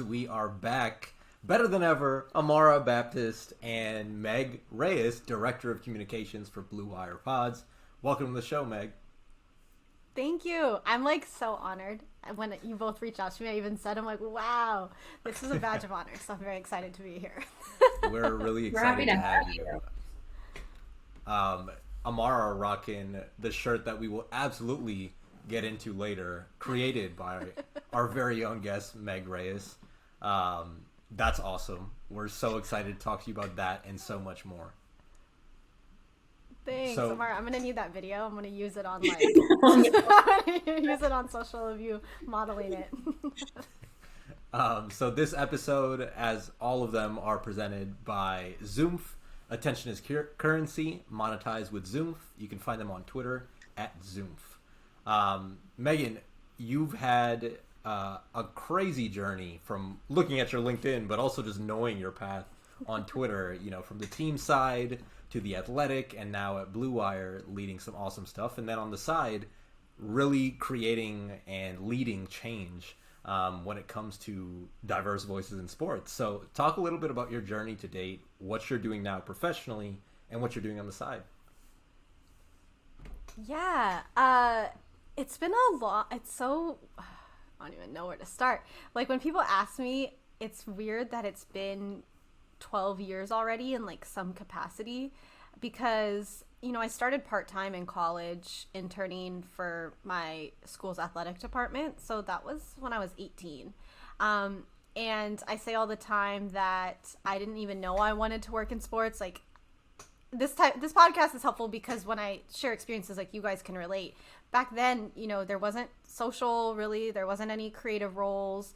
We are back better than ever. Amara Baptist and Meg Reyes, Director of Communications for Blue Wire Pods. Welcome to the show, Meg. Thank you. I'm like so honored. When you both reached out to me, I even said, I'm like, wow, this is a badge of honor. So I'm very excited to be here. We're really We're happy excited to to have have you. you. Amara rocking the shirt that we will absolutely get into later, created by our very own guest, Meg Reyes. That's awesome. We're so excited to talk to you about that and so much more. Thanks, So- Amara. I'm gonna need that video. I'm gonna use it on like Oh, use it on social of you modeling it. So this episode, as all of them, are presented by Zoomph. Attention is currency, monetized with Zoomph. You can find them on Twitter at Zoomph. Megan, you've had a crazy journey from looking at your LinkedIn, but also just knowing your path on Twitter, you know, from the team side to the athletic and now at Blue Wire, leading some awesome stuff. And then on the side, really creating and leading change when it comes to diverse voices in sports. So talk a little bit about your journey to date, what you're doing now professionally, and what you're doing on the side. Yeah, it's been a lot. It's so, I don't even know where to start. Like when people ask me, it's weird that it's been 12 years already in like some capacity, because I started part-time in college interning for my school's athletic department. So that was when I was 18. And I say all the time that I didn't even know I wanted to work in sports. Like this podcast is helpful because when I share experiences, like you guys can relate. Back then, there wasn't social really, there wasn't any creative roles.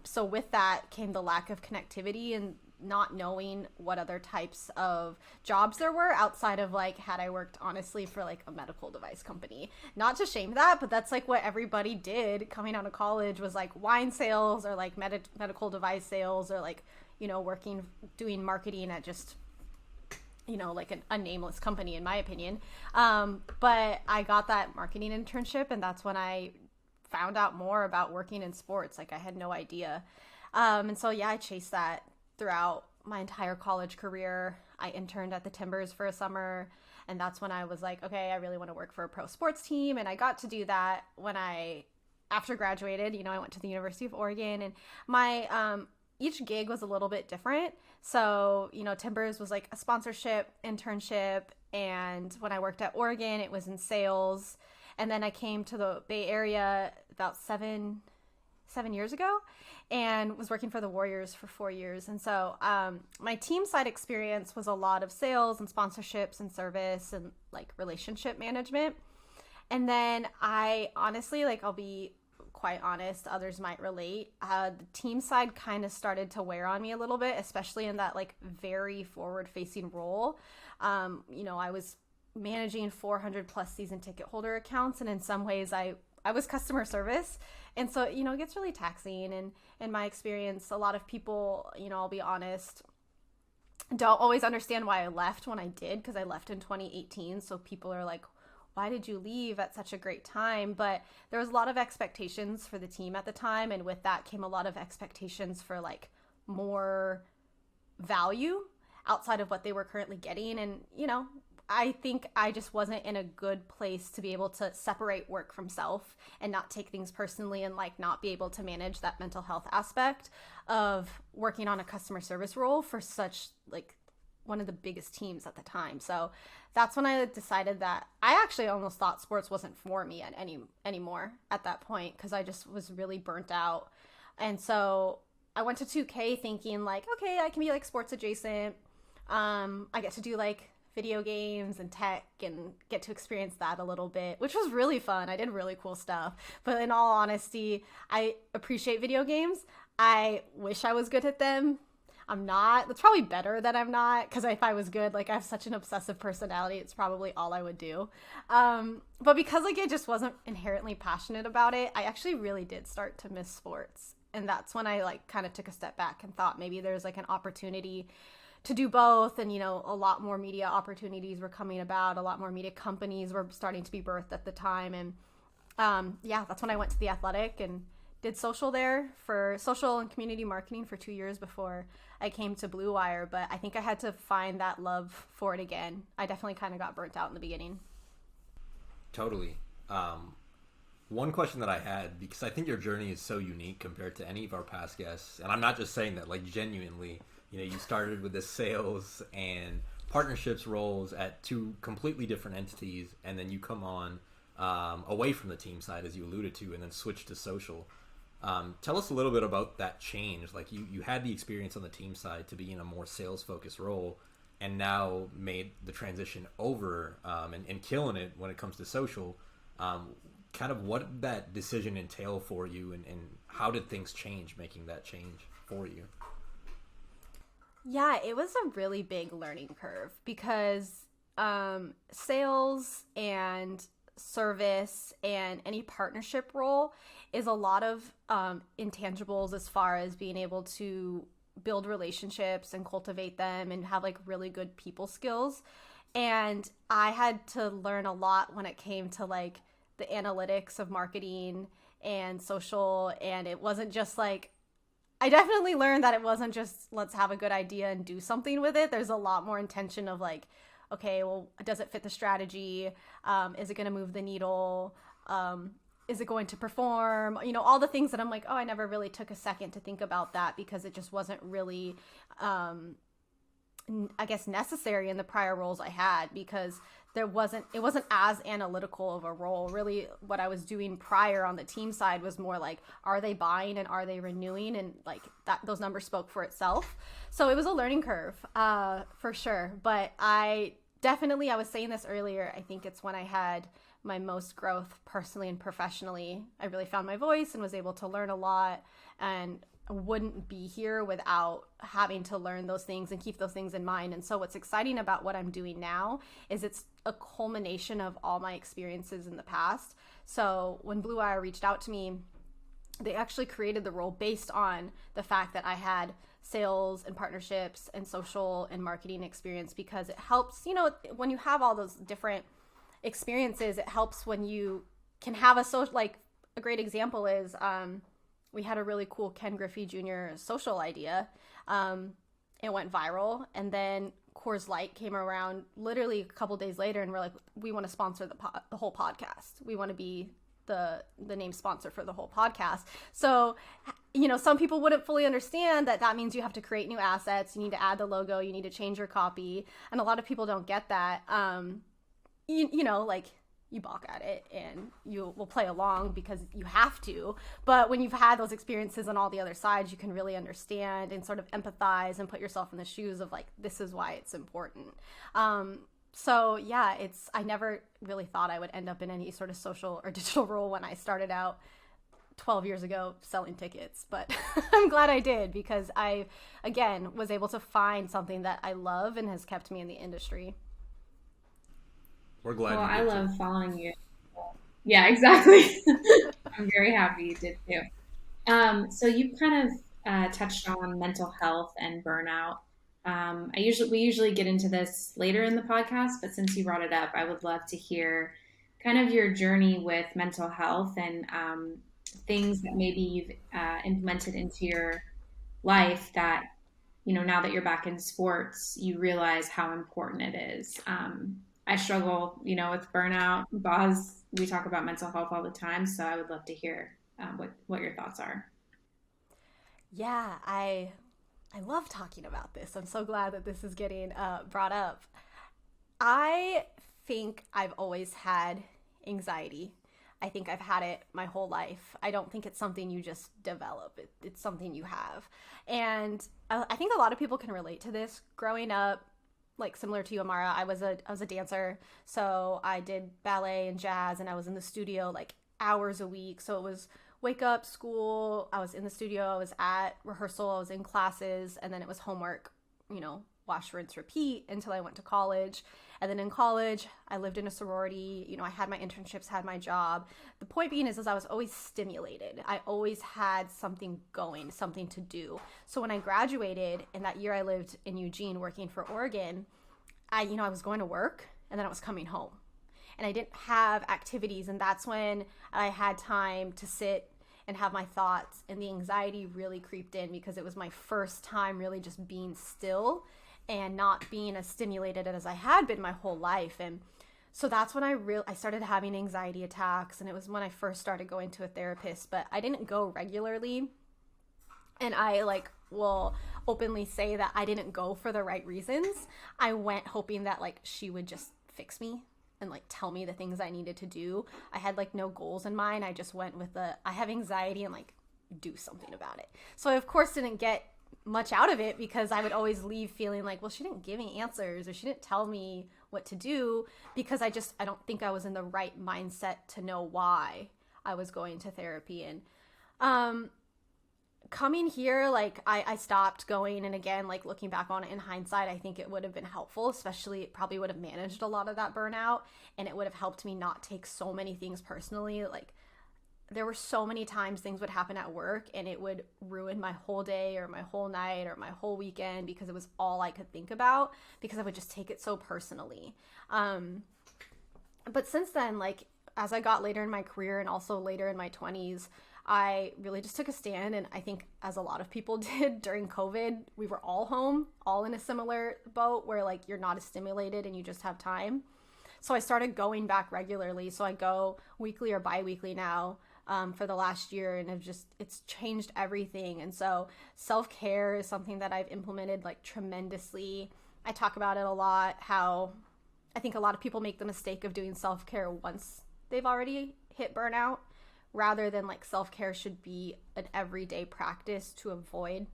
So with that came the lack of connectivity and not knowing what other types of jobs there were outside of like, had I worked honestly for like a medical device company. Not to shame that, but that's like what everybody did coming out of college was like wine sales or like medical device sales or like, working, doing marketing at just, like a nameless company in my opinion. But I got that marketing internship and that's when I found out more about working in sports. Like I had no idea. And so, yeah, I chased that throughout my entire college career. I interned at the Timbers for a summer, and that's when I was like, okay, I really want to work for a pro sports team. And I got to do that when after graduated, I went to the University of Oregon, and my, each gig was a little bit different. So, Timbers was like a sponsorship internship. And when I worked at Oregon, it was in sales. And then I came to the Bay Area about seven years ago and was working for the Warriors for 4 years. And so my team side experience was a lot of sales and sponsorships and service and like relationship management. And then I honestly, like, I'll be quite honest, others might relate. The team side kind of started to wear on me a little bit, especially in that like very forward facing role. I was managing 400 plus season ticket holder accounts. And in some ways I was customer service. And so, it gets really taxing. And in my experience, a lot of people, I'll be honest, don't always understand why I left when I did, because I left in 2018. So people are like, why did you leave at such a great time? But there was a lot of expectations for the team at the time. And with that came a lot of expectations for like more value outside of what they were currently getting. And, I think I just wasn't in a good place to be able to separate work from self and not take things personally and like not be able to manage that mental health aspect of working on a customer service role for such like one of the biggest teams at the time. So that's when I decided that I actually almost thought sports wasn't for me anymore at that point, because I just was really burnt out. And so I went to 2K thinking like, okay, I can be like sports adjacent. I get to do like video games and tech and get to experience that a little bit, which was really fun. I did really cool stuff. But in all honesty, I appreciate video games. I wish I was good at them. I'm not. It's probably better that I'm not, because if I was good, like I have such an obsessive personality, it's probably all I would do. But because like I just wasn't inherently passionate about it, I actually really did start to miss sports. And that's when I like kind of took a step back and thought maybe there's like an opportunity to do both. And, a lot more media opportunities were coming about. A lot more media companies were starting to be birthed at the time. And, that's when I went to The Athletic and did social there for social and community marketing for 2 years before I came to Blue Wire, but I think I had to find that love for it again. I definitely kind of got burnt out in the beginning. Totally. One question that I had, because I think your journey is so unique compared to any of our past guests, and I'm not just saying that, like, genuinely, you started with this sales and partnerships roles at two completely different entities, and then you come on away from the team side, as you alluded to, and then switch to social. Tell us a little bit about that change. Like, you had the experience on the team side to be in a more sales focused role, and now made the transition over and killing it when it comes to social. Kind of what did that decision entail for you, and how did things change making that change for you? Yeah, it was a really big learning curve because sales and service and any partnership role is a lot of intangibles as far as being able to build relationships and cultivate them and have like really good people skills. And I had to learn a lot when it came to like the analytics of marketing and social. And it wasn't just like, I definitely learned that it wasn't just let's have a good idea and do something with it. There's a lot more intention of like, okay, well, does it fit the strategy? Is it going to move the needle? Is it going to perform? All the things that I'm like, oh, I never really took a second to think about that because it just wasn't really, I guess, necessary in the prior roles I had, because it wasn't as analytical of a role. Really, what I was doing prior on the team side was more like, are they buying and are they renewing? And like that, those numbers spoke for itself. So it was a learning curve, for sure. But I was saying this earlier, I think it's when I had my most growth personally and professionally. I really found my voice and was able to learn a lot, and wouldn't be here without having to learn those things and keep those things in mind. And so what's exciting about what I'm doing now is it's a culmination of all my experiences in the past. So when Blue Wire reached out to me, they actually created the role based on the fact that I had sales and partnerships and social and marketing experience, because it helps, when you have all those different experiences, it helps when you can have a social, like a great example is, we had a really cool Ken Griffey Jr. social idea. It went viral, and then Coors Light came around literally a couple days later, and we're like, we want to sponsor the whole podcast. We want to be the name sponsor for the whole podcast. So, some people wouldn't fully understand that means you have to create new assets. You need to add the logo. You need to change your copy. And a lot of people don't get that. Like, you balk at it and you will play along because you have to. But when you've had those experiences on all the other sides, you can really understand and sort of empathize and put yourself in the shoes of like, this is why it's important. So yeah, I never really thought I would end up in any sort of social or digital role when I started out 12 years ago selling tickets, but I'm glad I did, because I, again, was able to find something that I love and has kept me in the industry. We're glad. Well, I love following you. Yeah, exactly. I'm very happy you did too. So you kind of touched on mental health and burnout. We usually get into this later in the podcast, but since you brought it up, I would love to hear kind of your journey with mental health and things that maybe you've implemented into your life that, now that you're back in sports, you realize how important it is. I struggle, with burnout. Boz, we talk about mental health all the time, so I would love to hear what your thoughts are. Yeah, I love talking about this. I'm so glad that this is getting brought up. I think I've always had anxiety. I think I've had it my whole life. I don't think it's something you just develop. It's something you have. And I think a lot of people can relate to this. Growing up, like similar to you, Amara, I was a dancer. So I did ballet and jazz, and I was in the studio like hours a week. So it was wake up, school, I was in the studio, I was at rehearsal, I was in classes, and then it was homework, wash, rinse, repeat until I went to college. And then in college, I lived in a sorority, I had my internships, had my job. The point being is I was always stimulated. I always had something going, something to do. So when I graduated, in that year I lived in Eugene working for Oregon, I was going to work and then I was coming home. And I didn't have activities, and that's when I had time to sit and have my thoughts, and the anxiety really creeped in because it was my first time really just being still and not being as stimulated as I had been my whole life. And so that's when I started having anxiety attacks, and it was when I first started going to a therapist, but I didn't go regularly. And I will openly say that I didn't go for the right reasons. I went hoping that she would just fix me and tell me the things I needed to do. I had no goals in mind. I just went with I have anxiety, and do something about it. So I of course didn't get much out of it, because I would always leave feeling well, she didn't give me answers, or she didn't tell me what to do, because I don't think I was in the right mindset to know why I was going to therapy. And coming here, I stopped going, and again, looking back on it in hindsight, I think it would have been helpful, especially it probably would have managed a lot of that burnout, and it would have helped me not take so many things personally. There were so many times things would happen at work, and it would ruin my whole day or my whole night or my whole weekend, because it was all I could think about, because I would just take it so personally. But since then, as I got later in my career and also later in my 20s, I really just took a stand. And I think, as a lot of people did during COVID, we were all home, all in a similar boat where you're not as stimulated and you just have time. So I started going back regularly. So I go weekly or bi-weekly now for the last year, and it's changed everything. And so self-care is something that I've implemented tremendously. I talk about it a lot, how I think a lot of people make the mistake of doing self-care once they've already hit burnout, rather than self-care should be an everyday practice to avoid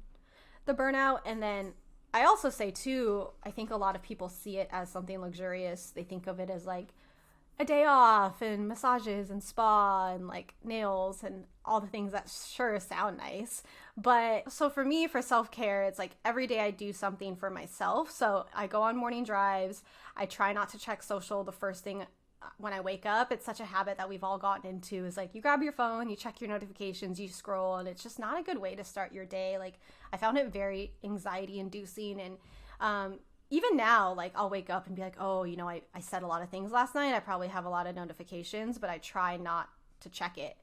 the burnout. And then I also say too, I think a lot of people see it as something luxurious. They think of it as a day off and massages and spa and nails and all the things that sure sound nice. But so for me, for self-care, it's every day I do something for myself. So I go on morning drives. I try not to check social the first thing when I wake up. It's such a habit that we've all gotten into, is you grab your phone, you check your notifications, you scroll, and it's just not a good way to start your day. I found it very anxiety inducing. And even now, I'll wake up and be oh, I said a lot of things last night. I probably have a lot of notifications, but I try not to check it.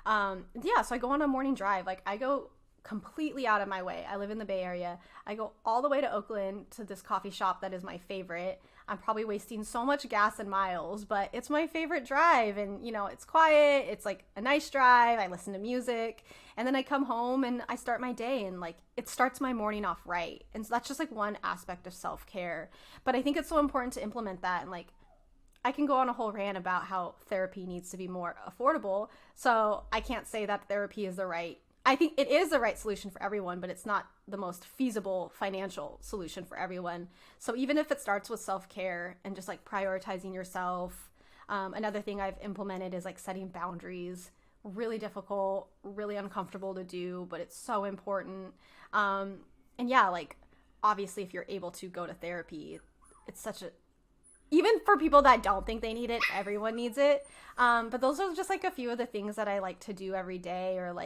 So I go on a morning drive. I go completely out of my way. I live in the Bay Area. I go all the way to Oakland to this coffee shop that is my favorite. I'm probably wasting so much gas and miles, but it's my favorite drive. And, it's quiet. It's a nice drive. I listen to music, and then I come home and I start my day, and it starts my morning off right. And so that's just one aspect of self-care. But I think it's so important to implement that. And I can go on a whole rant about how therapy needs to be more affordable. So I can't say that therapy is I think it is the right solution for everyone, but it's not the most feasible financial solution for everyone. So even if it starts with self-care and just prioritizing yourself, another thing I've implemented is setting boundaries. Really difficult, really uncomfortable to do, but it's so important. And yeah, obviously if you're able to go to therapy, it's even for people that don't think they need it, everyone needs it. But those are just a few of the things that I like to do every day, or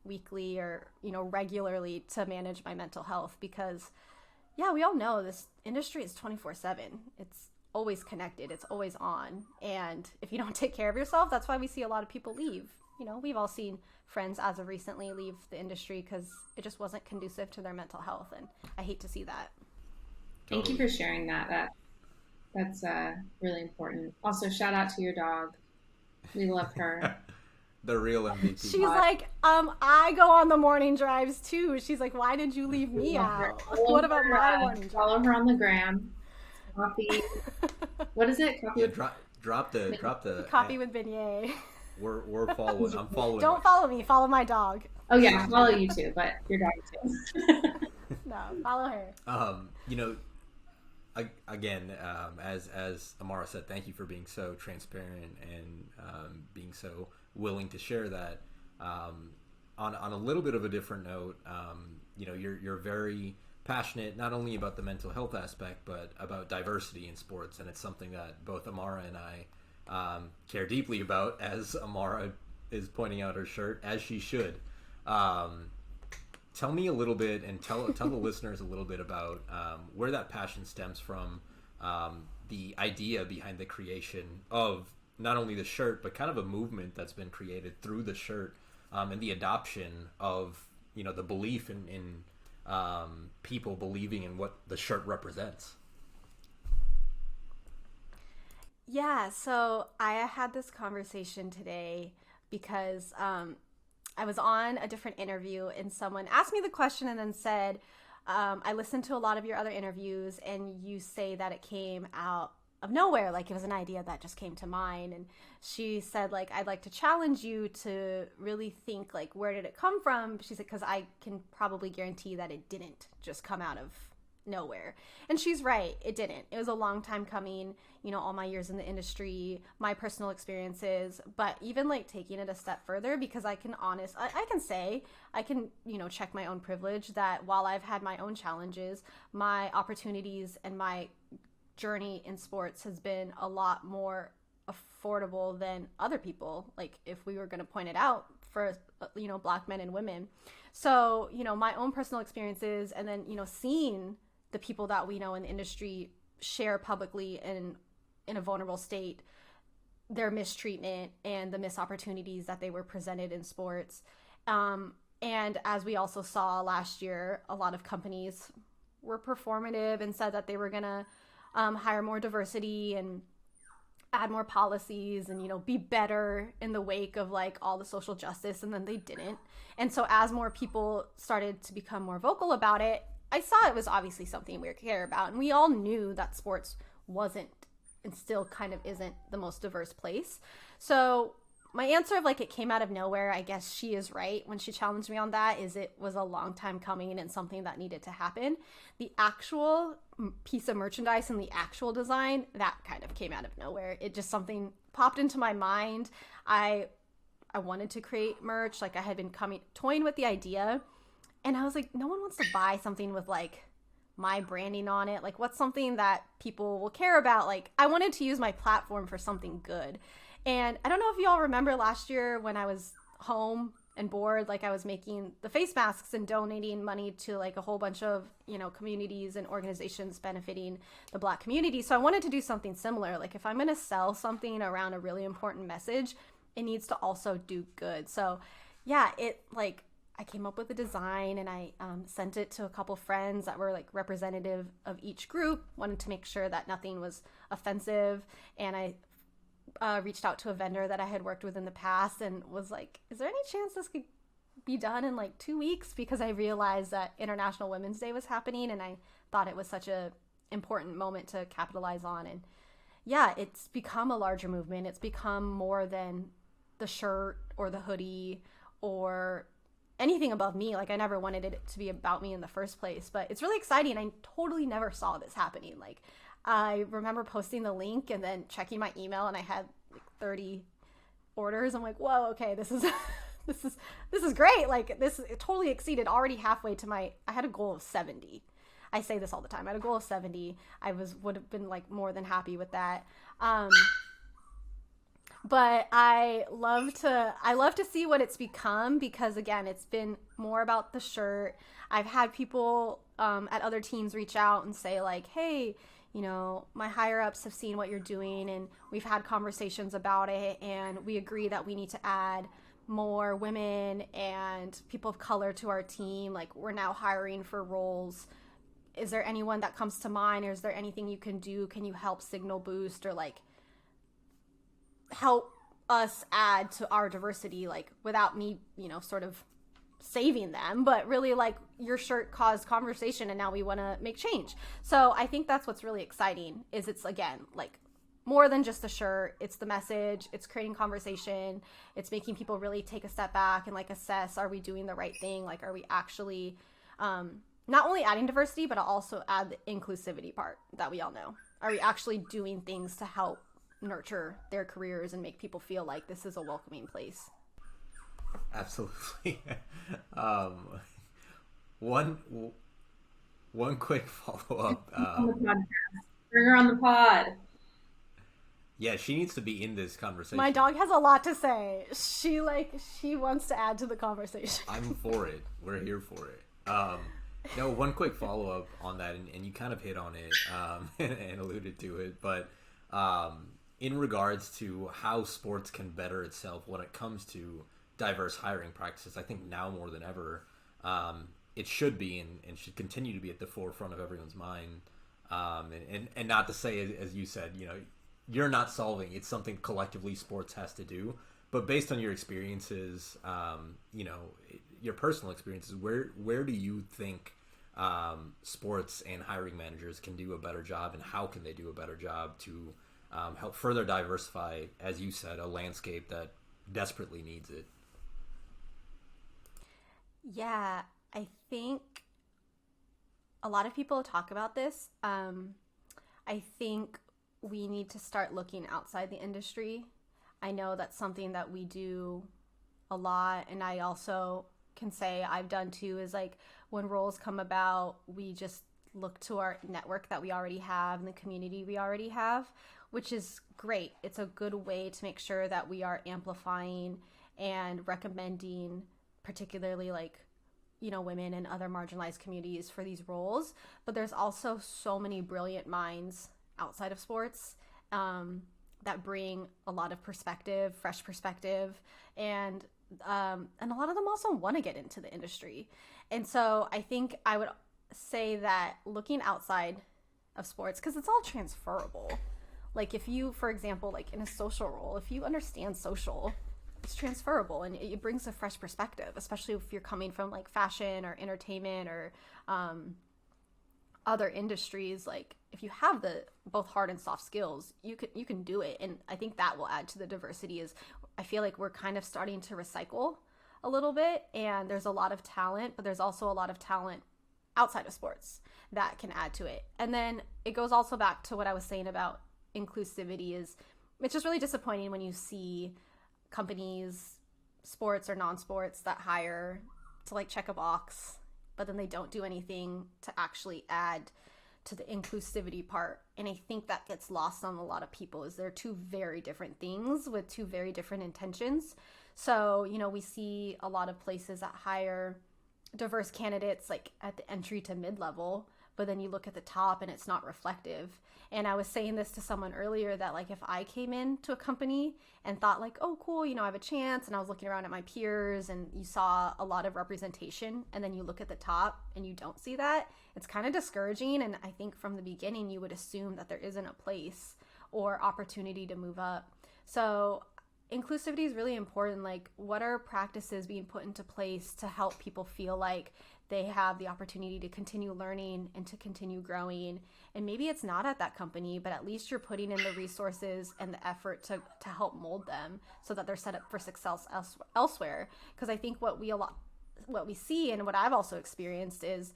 weekly, or regularly, to manage my mental health, because yeah, we all know this industry is 24/7. It's always connected, it's always on, and if you don't take care of yourself, that's why we see a lot of people leave. We've all seen friends as of recently leave the industry because it just wasn't conducive to their mental health, and I hate to see that. Thank you for sharing that. That's really important. Also, shout out to your dog. We love her. The real MVP. She's I go on the morning drives too. She's why did you leave me out? What about my morning drive? Follow her on the gram. Coffee. What is it? Coffee. Yeah, drop the coffee with beignet. We're following. I'm following. Don't follow me. Follow my dog. Oh yeah, follow you too, but your dog too. No, follow her. Again, as Amara said, thank you for being so transparent and being so willing to share that. On a little bit of a different note, you're very passionate not only about the mental health aspect, but about diversity in sports, and it's something that both Amara and I care deeply about, as Amara is pointing out her shirt, as she should. Tell me a little bit, and tell the listeners a little bit about where that passion stems from, the idea behind the creation of not only the shirt, but kind of a movement that's been created through the shirt and the adoption of, you know, the belief in people believing in what the shirt represents. Yeah, so I had this conversation today because I was on a different interview and someone asked me the question and then said, I listened to a lot of your other interviews and you say that it came out of nowhere, like it was an idea that just came to mind. And she said, like, I'd like to challenge you to really think, like, where did it come from? She said, because I can probably guarantee that it didn't just come out of nowhere. And she's right, it didn't. It was a long time coming, you know, all my years in the industry, my personal experiences, but even like taking it a step further, because I can say, I can, you know, check my own privilege that while I've had my own challenges, my opportunities and my journey in sports has been a lot more affordable than other people, like if we were going to point it out for, you know, Black men and women. So, you know, my own personal experiences and then, you know, seeing the people that we know in the industry share publicly and in a vulnerable state their mistreatment and the missed opportunities that they were presented in sports. And as we also saw last year, a lot of companies were performative and said that they were going to hire more diversity and add more policies and, you know, be better in the wake of like all the social justice, and then they didn't. And so as more people started to become more vocal about it, I saw it was obviously something we care about. And we all knew that sports wasn't and still kind of isn't the most diverse place. So my answer of like it came out of nowhere, I guess she is right when she challenged me on that, is it was a long time coming and something that needed to happen. The actual piece of merchandise and the actual design, that kind of came out of nowhere. It just something popped into my mind. I wanted to create merch. Like I had been toying with the idea, and I was like, no one wants to buy something with like my branding on it. Like what's something that people will care about? Like I wanted to use my platform for something good. And I don't know if you all remember last year when I was home and bored, like I was making the face masks and donating money to like a whole bunch of, you know, communities and organizations benefiting the Black community. So I wanted to do something similar. Like if I'm going to sell something around a really important message, it needs to also do good. So yeah, it like I came up with a design and I sent it to a couple friends that were like representative of each group, wanted to make sure that nothing was offensive. And I reached out to a vendor that I had worked with in the past and was like, is there any chance this could be done in like 2 weeks? Because I realized that International Women's Day was happening and I thought it was such a important moment to capitalize on. And yeah, it's become a larger movement. It's become more than the shirt or the hoodie or anything above me. Like I never wanted it to be about me in the first place, but it's really exciting. I totally never saw this happening. Like I remember posting the link and then checking my email and I had like 30 orders. I'm like, whoa, okay, this is this is great. Like it totally exceeded already halfway to I had a goal of 70. I say this all the time. I had a goal of 70. Would have been like more than happy with that. But I love to see what it's become, because again, it's been more about the shirt. I've had people at other teams reach out and say like, hey, you know, my higher ups have seen what you're doing and we've had conversations about it and we agree that we need to add more women and people of color to our team. Like we're now hiring for roles. Is there anyone that comes to mind, or is there anything you can do? Can you help signal boost or like help us add to our diversity, like without me, you know, sort of saving them, but really like your shirt caused conversation and now we want to make change. So I think that's what's really exciting, is it's again like more than just the shirt. It's the message, it's creating conversation, it's making people really take a step back and like assess, are we doing the right thing? Like are we actually not only adding diversity but also add the inclusivity part that we all know? Are we actually doing things to help nurture their careers and make people feel like this is a welcoming place? Absolutely. One quick follow-up. Bring her on the pod. Yeah, she needs to be in this conversation. My dog has a lot to say. She wants to add to the conversation. I'm for it. We're here for it. No, one quick follow-up on that, and you kind of hit on it and alluded to it, but in regards to how sports can better itself when it comes to diverse hiring practices. I think now more than ever, it should be and should continue to be at the forefront of everyone's mind. And not to say, as you said, you're not solving. It's something collectively sports has to do. But based on your experiences, your personal experiences, where do you think sports and hiring managers can do a better job, and how can they do a better job to help further diversify, as you said, a landscape that desperately needs it? Yeah, I think a lot of people talk about this. I think we need to start looking outside the industry. I know that's something that we do a lot, and I also can say I've done too, is like when roles come about, we just look to our network that we already have and the community we already have, which is great. It's a good way to make sure that we are amplifying and recommending, particularly like, women and other marginalized communities for these roles. But there's also so many brilliant minds outside of sports that bring a lot of perspective, fresh perspective, and a lot of them also want to get into the industry. And so I think I would say that looking outside of sports, because it's all transferable. Like if you, for example, like in a social role, if you understand social, it's transferable and it brings a fresh perspective, especially if you're coming from like fashion or entertainment or other industries. Like if you have the both hard and soft skills, you can do it. And I think that will add to the diversity. Is I feel like we're kind of starting to recycle a little bit, and there's a lot of talent, but there's also a lot of talent outside of sports that can add to it. And then it goes also back to what I was saying about inclusivity. Is it's just really disappointing when you see companies, sports or non-sports, that hire to like check a box, but then they don't do anything to actually add to the inclusivity part. And I think that gets lost on a lot of people, is they're two very different things with two very different intentions. So, we see a lot of places that hire diverse candidates like at the entry to mid-level, but then you look at the top and it's not reflective. And I was saying this to someone earlier that like if I came into a company and thought like, oh cool, I have a chance, and I was looking around at my peers and you saw a lot of representation, and then you look at the top and you don't see that, it's kind of discouraging. And I think from the beginning you would assume that there isn't a place or opportunity to move up. So inclusivity is really important. Like, what are practices being put into place to help people feel like they have the opportunity to continue learning and to continue growing? And maybe it's not at that company, but at least you're putting in the resources and the effort to help mold them so that they're set up for success elsewhere. Because I think what we see and what I've also experienced is,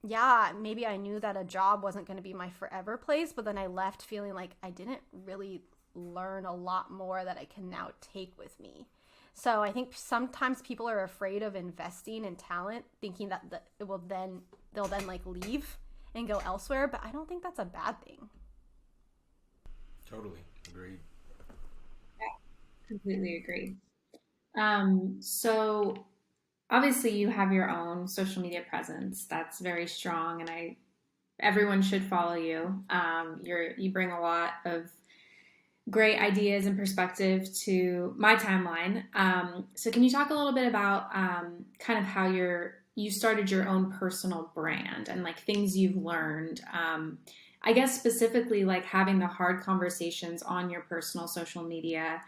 yeah, maybe I knew that a job wasn't going to be my forever place, but then I left feeling like I didn't really learn a lot more that I can now take with me. So I think sometimes people are afraid of investing in talent, thinking that they'll then like leave and go elsewhere, but I don't think that's a bad thing. Totally agreed. Yeah, completely agree. So obviously you have your own social media presence that's very strong, and everyone should follow you. You bring a lot of great ideas and perspective to my timeline. So can you talk a little bit about kind of how you started your own personal brand and like things you've learned? I guess specifically like having the hard conversations on your personal social media.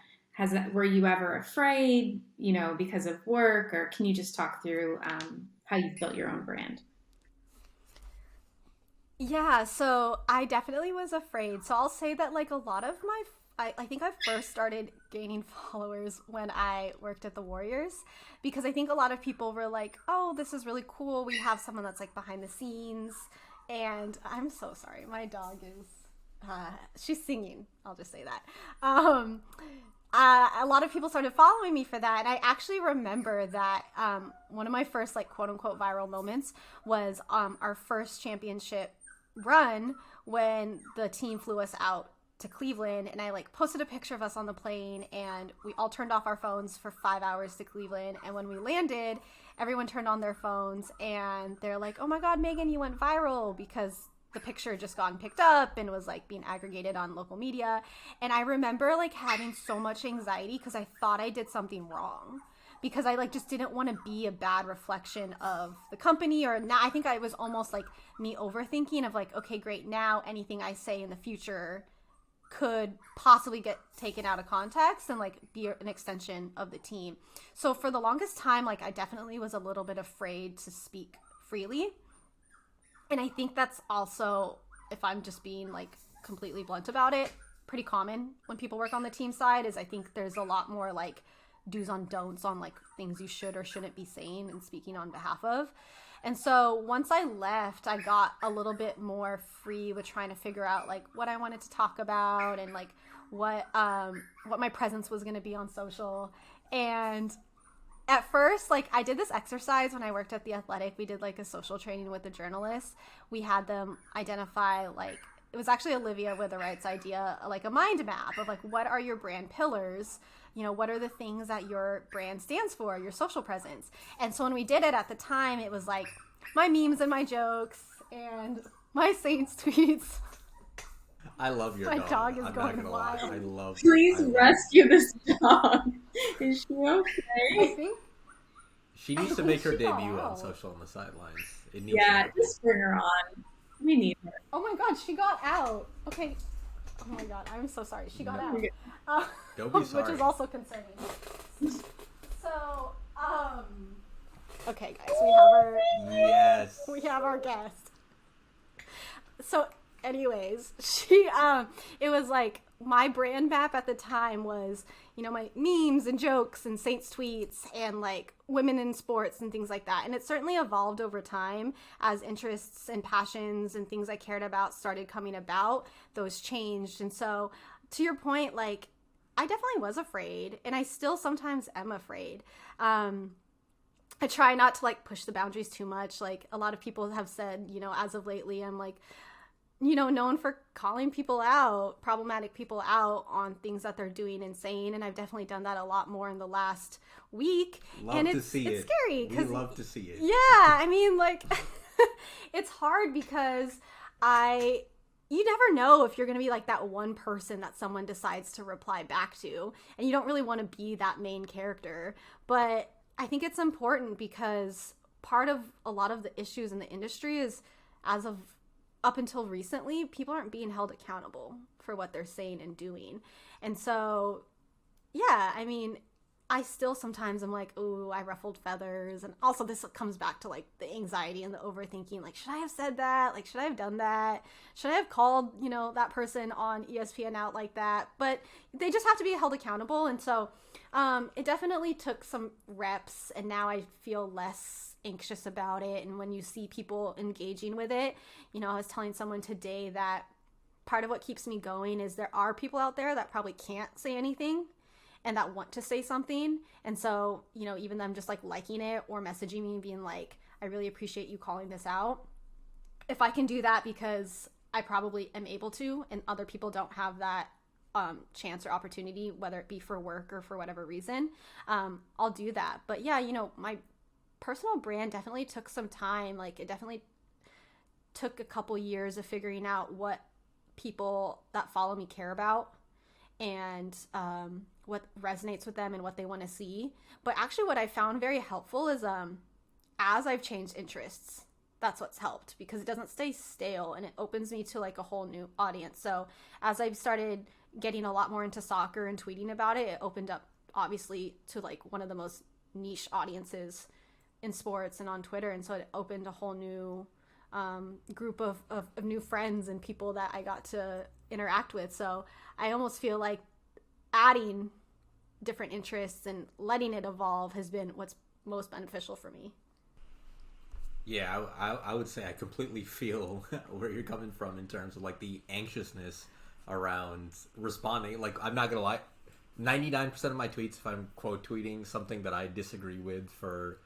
Were you ever afraid, because of work, or can you just talk through how you built your own brand? Yeah, so I definitely was afraid. So I'll say that like a lot of I think I first started gaining followers when I worked at the Warriors, because I think a lot of people were like, oh, this is really cool. We have someone that's like behind the scenes. And I'm so sorry. My dog is, she's singing. I'll just say that. A lot of people started following me for that. And I actually remember that one of my first like quote unquote viral moments was our first championship run when the team flew us out to Cleveland, and I like posted a picture of us on the plane, and we all turned off our phones for 5 hours to Cleveland. And when we landed, everyone turned on their phones and they're like, oh my God, Megan, you went viral, because the picture had just gotten picked up and was like being aggregated on local media. And I remember like having so much anxiety because I thought I did something wrong, because I like just didn't want to be a bad reflection of the company. Or now I think I was almost like me overthinking of like, okay, great, now anything I say in the future could possibly get taken out of context and like be an extension of the team. So for the longest time, like I definitely was a little bit afraid to speak freely. And I think that's also, if I'm just being like completely blunt about it, pretty common when people work on the team side. Is I think there's a lot more like do's on don'ts on like things you should or shouldn't be saying and speaking on behalf of. And so once I left, I got a little bit more free with trying to figure out like what I wanted to talk about and like what my presence was going to be on social. And at first, like I did this exercise when I worked at The Athletic. We did like a social training with the journalists. We had them identify like, it was actually Olivia with the Rights idea, like a mind map of like, what are your brand pillars? You know, what are the things that your brand stands for, your social presence? And so when we did it at the time, it was like my memes and my jokes and my Saints tweets. I love your my dog. dog is I'm going not gonna wild. lie. I love. Please rescue this dog. Is she I okay? think. She needs to make her She got debut on out. social on the sidelines. It needs Yeah, to just bring her on. We need her. Oh my God, she got out. Okay. Oh my God, I'm so sorry. She got out. Don't be Which sorry. is also concerning. So, okay, guys, we have our Yes. we have our guest. So, anyways, she it was like my brand map at the time was, you know, my memes and jokes and Saints tweets and like women in sports and things like that. And it certainly evolved over time as interests and passions and things I cared about started coming about. Those changed. And so to your point, like I definitely was afraid, and I still sometimes am afraid. I try not to like push the boundaries too much. Like a lot of people have said, you know, as of lately, I'm like, you know, known for calling people out, problematic people out on things that they're doing and saying. And I've definitely done that a lot more in the last week. Love and to see it's it. scary. We love to see it. Yeah, I mean, like, it's hard because you never know if you're going to be like that one person that someone decides to reply back to. And you don't really want to be that main character. But I think it's important because part of a lot of the issues in the industry is, as of up until recently, people aren't being held accountable for what they're saying and doing. And so, yeah, I mean, I still sometimes am like, ooh, I ruffled feathers. And also this comes back to like the anxiety and the overthinking. Like, should I have said that? Like, should I have done that? Should I have called, you know, that person on ESPN out like that? But they just have to be held accountable. And so it definitely took some reps, and now I feel less anxious about it. And when you see people engaging with it, you know, I was telling someone today that part of what keeps me going is there are people out there that probably can't say anything and that want to say something. And so, you know, even them just like liking it or messaging me and being like, I really appreciate you calling this out. If I can do that because I probably am able to, and other people don't have that chance or opportunity, whether it be for work or for whatever reason, I'll do that. But yeah, you know, my personal brand definitely took some time. Like it definitely took a couple years of figuring out what people that follow me care about and what resonates with them and what they want to see. But actually what I found very helpful is as I've changed interests, that's what's helped, because it doesn't stay stale and it opens me to like a whole new audience. So as I've started getting a lot more into soccer and tweeting about it, it opened up obviously to like one of the most niche audiences in sports and on Twitter. And so it opened a whole new group of new friends and people that I got to interact with. So I almost feel like adding different interests and letting it evolve has been what's most beneficial for me. Yeah, I would say I completely feel where you're coming from in terms of like the anxiousness around responding. Like, I'm not gonna lie, 99% of my tweets, if I'm quote tweeting something that I disagree with for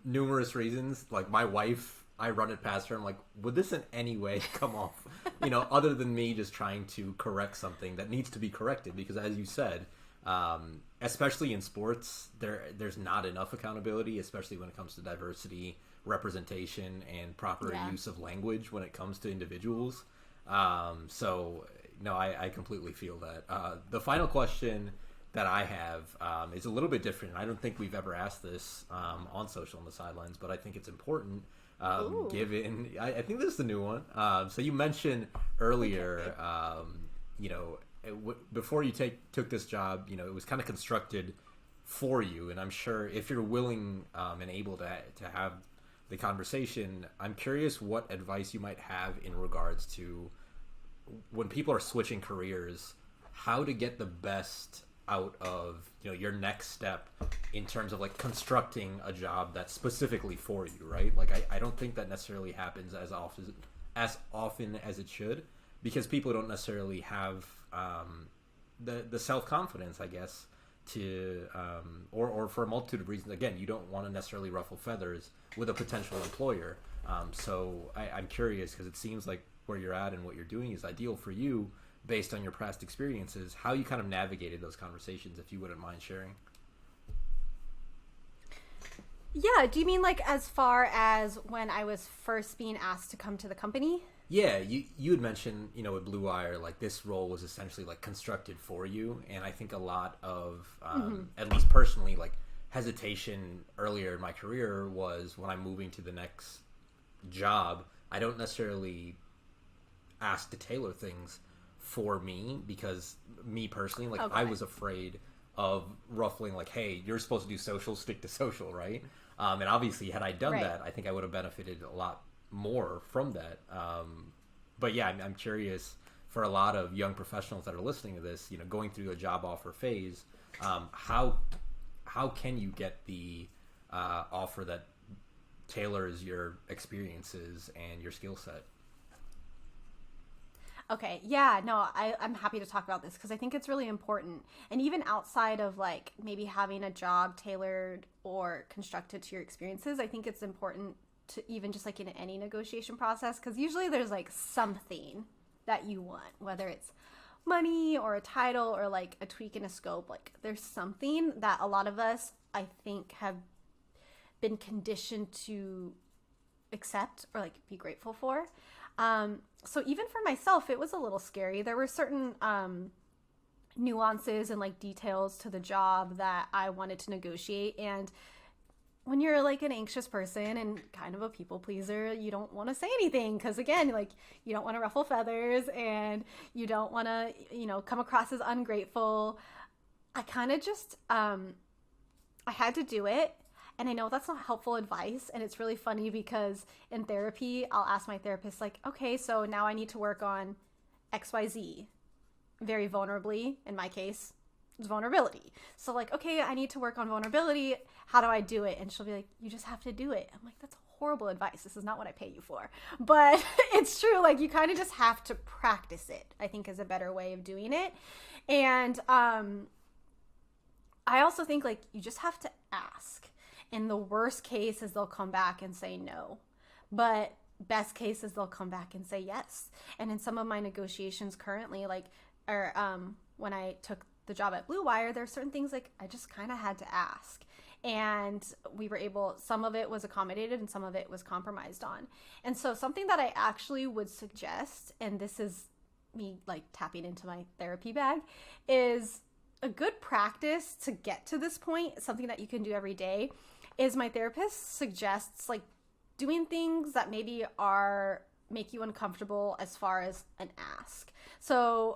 numerous reasons, like my wife, I run it past her. I'm like, would this in any way come off, you know, other than me just trying to correct something that needs to be corrected? Because as you said, especially in sports, there's not enough accountability, especially when it comes to diversity, representation, and proper use of language when it comes to individuals. So no, I completely feel that. The final question that I have is a little bit different. I don't think we've ever asked this on Social on the Sidelines, but I think it's important. Given, I think this is the new one. So you mentioned earlier, before you took this job, it was kind of constructed for you, and I'm sure if you're willing and able to have the conversation, I'm curious what advice you might have in regards to when people are switching careers, how to get the best out of your next step in terms of like constructing a job that's specifically for you, right? Like I don't think that necessarily happens as often as it should, because people don't necessarily have the self-confidence, I guess, to or for a multitude of reasons. Again, you don't want to necessarily ruffle feathers with a potential employer. So I'm curious, because it seems like where you're at and what you're doing is ideal for you based on your past experiences, how you kind of navigated those conversations, if you wouldn't mind sharing. Yeah, do you mean like as far as when I was first being asked to come to the company? Yeah, you had mentioned, with Blue Wire, like this role was essentially like constructed for you, and I think a lot of, at least personally, like hesitation earlier in my career was when I'm moving to the next job, I don't necessarily ask to tailor things for me, because me personally, like I was afraid of ruffling, like, hey, you're supposed to do social, stick to social, right? And obviously had I done that, I think I would have benefited a lot more from that. But yeah, I'm curious, for a lot of young professionals that are listening to this, going through a job offer phase, how can you get the offer that tailors your experiences and your skill set? Okay, yeah, no, I'm happy to talk about this because I think it's really important. And even outside of like maybe having a job tailored or constructed to your experiences, I think it's important to even just like in any negotiation process, because usually there's like something that you want, whether it's money or a title or like a tweak in a scope. Like there's something that a lot of us, I think, have been conditioned to accept or like be grateful for. So even for myself, it was a little scary. There were certain nuances and like details to the job that I wanted to negotiate. And when you're like an anxious person and kind of a people pleaser, you don't want to say anything because, again, like you don't want to ruffle feathers and you don't want to, come across as ungrateful. I kind of just, I had to do it. And I know that's not helpful advice. And it's really funny because in therapy, I'll ask my therapist, like, okay, so now I need to work on XYZ. Very vulnerably, in my case, it's vulnerability. So like, okay, I need to work on vulnerability. How do I do it? And she'll be like, you just have to do it. I'm like, that's horrible advice. This is not what I pay you for. But it's true. Like you kind of just have to practice it, I think, is a better way of doing it. And I also think like you just have to ask. And the worst case is they'll come back and say no. But best case is they'll come back and say yes. And in some of my negotiations currently, when I took the job at Blue Wire, there are certain things like I just kind of had to ask. And we were able, some of it was accommodated and some of it was compromised on. And so something that I actually would suggest, and this is me like tapping into my therapy bag, is a good practice to get to this point, something that you can do every day, is my therapist suggests like doing things that maybe make you uncomfortable as far as an ask. So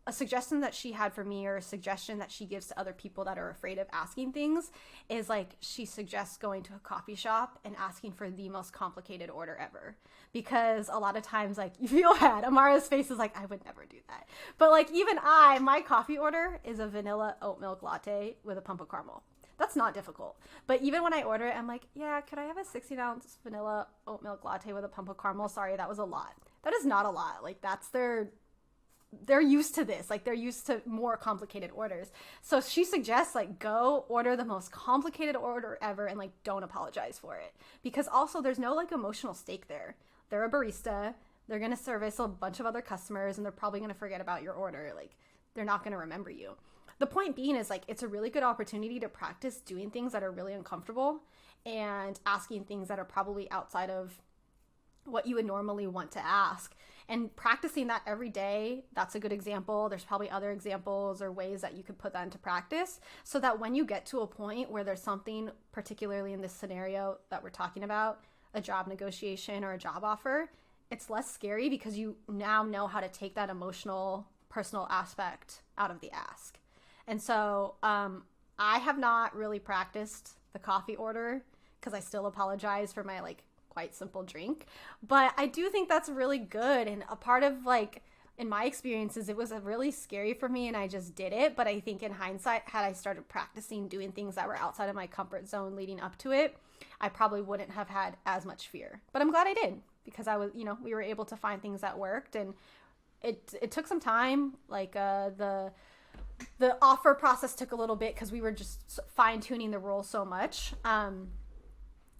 a suggestion that she had for me, or a suggestion that she gives to other people that are afraid of asking things, is like she suggests going to a coffee shop and asking for the most complicated order ever. Because a lot of times, like, you feel bad. Amara's face is like, I would never do that. But like, even my coffee order is a vanilla oat milk latte with a pump of caramel. That's not difficult. But even when I order it, I'm like, yeah, could I have a 16-ounce vanilla oat milk latte with a pump of caramel? Sorry, that was a lot. That is not a lot. Like, they're used to this. Like, they're used to more complicated orders. So she suggests, like, go order the most complicated order ever and, like, don't apologize for it. Because also there's no, like, emotional stake there. They're a barista. They're going to service a bunch of other customers, and they're probably going to forget about your order. Like, they're not going to remember you. The point being is, like, it's a really good opportunity to practice doing things that are really uncomfortable and asking things that are probably outside of what you would normally want to ask. And practicing that every day, that's a good example. There's probably other examples or ways that you could put that into practice so that when you get to a point where there's something, particularly in this scenario that we're talking about, a job negotiation or a job offer, it's less scary because you now know how to take that emotional, personal aspect out of the ask. And so I have not really practiced the coffee order because I still apologize for my like quite simple drink, but I do think that's really good. And a part of like in my experiences, it was really scary for me and I just did it. But I think in hindsight, had I started practicing doing things that were outside of my comfort zone leading up to it, I probably wouldn't have had as much fear. But I'm glad I did because I was, you know, we were able to find things that worked. And it took some time. Like the offer process took a little bit because we were just fine tuning the role so much.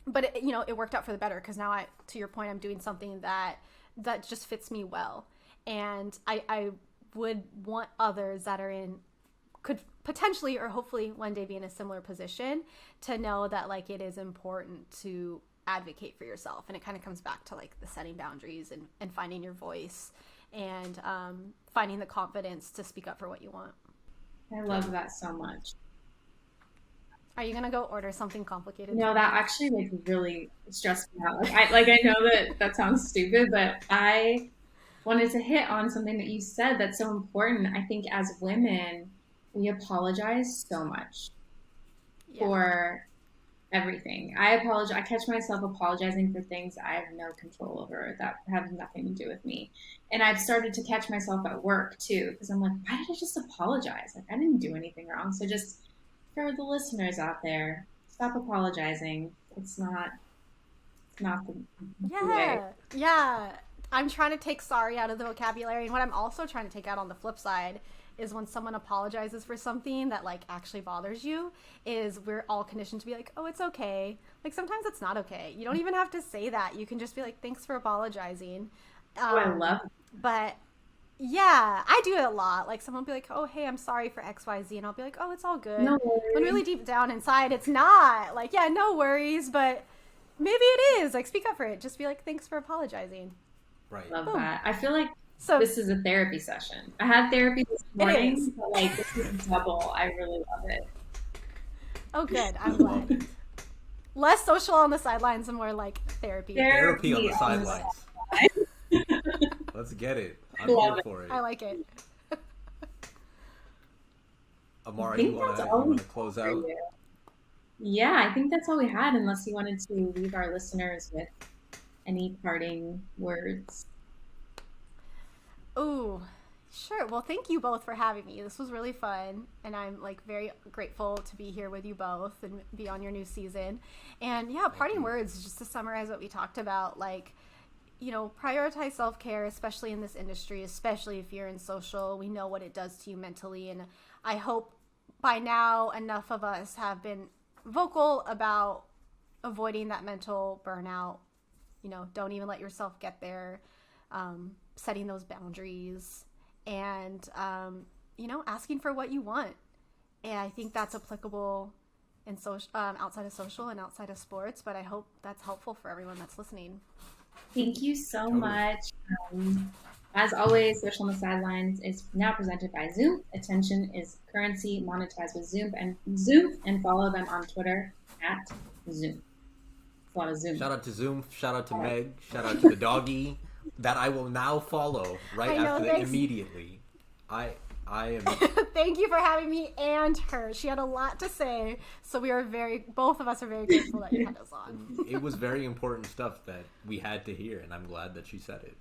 But it, you know, it worked out for the better because now to your point, I'm doing something that just fits me well. And I would want others that could potentially or hopefully one day be in a similar position to know that like it is important to advocate for yourself. And it kind of comes back to like the setting boundaries and finding your voice and finding the confidence to speak up for what you want. I love that so much. Are you gonna go order something complicated? No, that actually like really stressed me out. I know that sounds stupid, but I wanted to hit on something that you said that's so important. I think as women, we apologize so much for everything. I apologize. I catch myself apologizing for things I have no control over that have nothing to do with me. And I've started to catch myself at work too, because I'm like, why did I just apologize? Like I didn't do anything wrong. So just for the listeners out there, stop apologizing. It's not the way. Yeah. I'm trying to take sorry out of the vocabulary. And what I'm also trying to take out on the flip side is when someone apologizes for something that like actually bothers you, is we're all conditioned to be like, oh, it's okay. Like sometimes it's not okay. You don't even have to say that. You can just be like, thanks for apologizing. I love it. But yeah, I do it a lot. Like someone will be like, oh, hey, I'm sorry for XYZ. And I'll be like, oh, it's all good. No worries. When really deep down inside, it's not. Like, yeah, no worries. But maybe it is. Like, speak up for it. Just be like, thanks for apologizing. Right. Love Boom. that. I feel like this is a therapy session. I had therapy this morning, but like this is double. I really love it. Oh, good. I'm glad. Less social on the sidelines and more like therapy. Therapy on the sidelines. Let's get it. I'm here for it. I like it. Amara, you want to close out? Yeah, I think that's all we had, unless you wanted to leave our listeners with any parting words. Oh, sure. Well, thank you both for having me. This was really fun, and I'm like very grateful to be here with you both and be on your new season. And yeah, parting words, just to summarize what we talked about, like, you know, prioritize self-care, especially in this industry, especially if you're in social. We know what it does to you mentally, and I hope by now enough of us have been vocal about avoiding that mental burnout. You know, don't even let yourself get there. Setting those boundaries and, you know, asking for what you want. And I think that's applicable in social, outside of social and outside of sports, but I hope that's helpful for everyone that's listening. Thank you so much. As always, Social on the Sidelines is now presented by Zoom. Attention is currency, monetized with Zoom, and follow them on Twitter at Zoom. It's a lot of Zoom. Shout out to Zoom. Shout out to Meg. Shout out to the doggy that I will now follow immediately. I am. Thank you for having me and her. She had a lot to say, so both of us are very grateful that you had us on. It was very important stuff that we had to hear, and I'm glad that she said it.